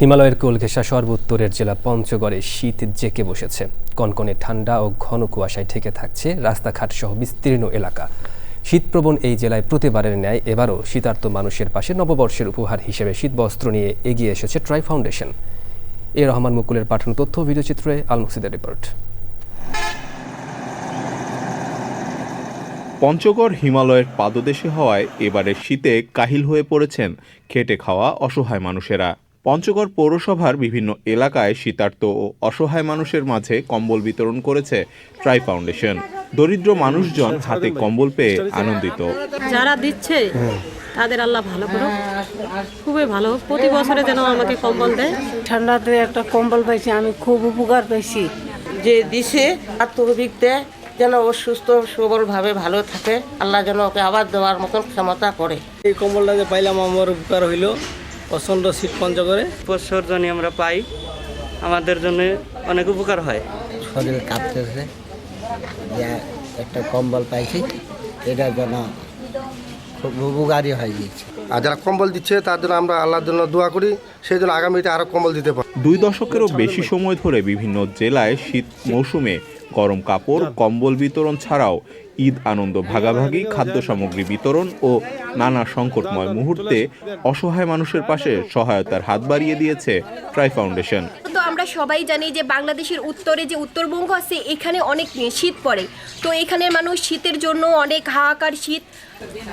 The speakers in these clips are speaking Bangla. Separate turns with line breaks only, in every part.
হিমালয়ের কোল ঘেঁষা সর্বোত্তরের জেলা পঞ্চগড়ে শীত জেঁকে বসেছে। কনকনে ঠান্ডা ও ঘন কুয়াশায় ঢেকে থাকছে রাস্তাঘাট সহ বিস্তীর্ণ এলাকা। শীতপ্রবণ এই জেলায় প্রতিবারের ন্যায় এবারও শীতার্ত মানুষের পাশে নববর্ষের উপহার হিসেবে শীতবস্ত্র নিয়ে এগিয়ে এসেছে ট্রাই ফাউন্ডেশন। রহমান মুকুলের পাঠানো তথ্য ভিডিওচিত্রে আল মুকসিদের রিপোর্ট।
পঞ্চগড় হিমালয়ের পাদদেশে হওয়ায় এবারের শীতে কাহিল হয়ে পড়েছেন খেটে খাওয়া অসহায় মানুষেরা। পঞ্চগড় পৌরসভার বিভিন্ন এলাকায় শীতার্ত ও অসহায় মানুষের মাঝে কম্বল বিতরণ করেছে ট্রাই ফাউন্ডেশন। দরিদ্র মানুষজন হাতে কম্বল পেয়ে আনন্দিত।
যারা দিচ্ছে তাদের আল্লাহ ভালো করুক, খুবই ভালো। প্রতি বছরে যেন আমাকে কম্বল দেয়।
ঠান্ডাতে একটা কম্বল পাইছি, আমি খুব উপকার পাইছি।
যে দিছে আত্মবিক দেয় যেন ও সুস্থ সবলভাবে ভালো থাকে, আল্লাহ যেন ওকে আবার দেওয়ার মতন ক্ষমতা করে।
এই কম্বলটা যে পাইলাম আমার উপকার হইল। প্রচণ্ড শীত পঞ্চগড়ে
বছর জন্য আমরা পাই, আমাদের জন্য অনেক উপকার হয়।
শরীর কাঁপতেছে, যে একটা কম্বল পাইছি, এটার জন্য খুব উপকারী হয়ে গিয়েছে।
আর যারা কম্বল দিচ্ছে তার জন্য আমরা আল্লাহর জন্য দোয়া করি, সেই জন্য আগামীতে আরও কম্বল দিতে পারি।
2 দশকেরও বেশি সময় ধরে বিভিন্ন জেলায় শীত মৌসুমে গরম কাপড়, কম্বল বিতরণ ছাড়াও ঈদ আনন্দ ভাগাভাগি, খাদ্য সামগ্রী বিতরণ ও নানা সংকটময় মুহূর্তে অসহায় মানুষের পাশে সহায়তার হাত বাড়িয়ে দিয়েছে ট্রাই ফাউন্ডেশন।
তো আমরা সবাই জানি যে বাংলাদেশের উত্তরে যে উত্তরবঙ্গ আছে, এখানে অনেক শীত পড়ে। তো এখানের মানুষ শীতের জন্য অনেক হাহাকার।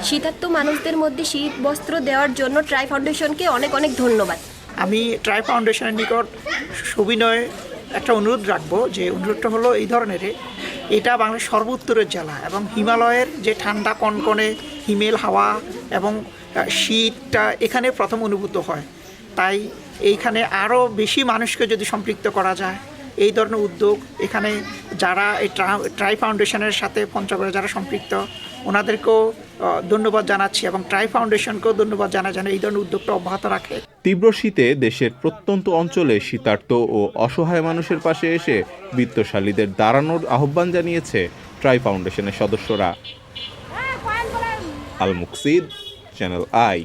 শীতার্ত মানুষদের মধ্যে শীত বস্ত্র দেওয়ার জন্য ট্রাই ফাউন্ডেশনকে অনেক অনেক ধন্যবাদ।
আমি ট্রাই ফাউন্ডেশনের নিকট সবিনয় একটা অনুরোধ রাখবো, যে অনুরোধটা হলো এই ধরনের, এটা বাংলার সর্বোত্তরের জেলা এবং হিমালয়ের যে ঠান্ডা কনকনে হিমেল হাওয়া এবং শীতটা এখানে প্রথম অনুভূত হয়। তাই এইখানে আরও বেশি মানুষকে যদি সম্পৃক্ত করা যায়, এই ধরনের উদ্যোগ এখানে যারা এই ট্রাই ফাউন্ডেশনের সাথে পঞ্চগড়ে যারা সম্পৃক্ত, ওনাদেরকেও ধন্যবাদ জানাচ্ছি এবং ট্রাই ফাউন্ডেশনকেও ধন্যবাদ জানাই যেন এই ধরনের উদ্যোগটা অব্যাহত রাখে।
তীব্র শীতে দেশের প্রত্যন্ত অঞ্চলে শীতার্ত ও অসহায় মানুষের পাশে এসে বিত্তশালীদের দাঁড়ানোর আহ্বান জানিয়েছে ট্রাই ফাউন্ডেশনের সদস্যরা। আল মুকসিদ, চ্যানেল আই।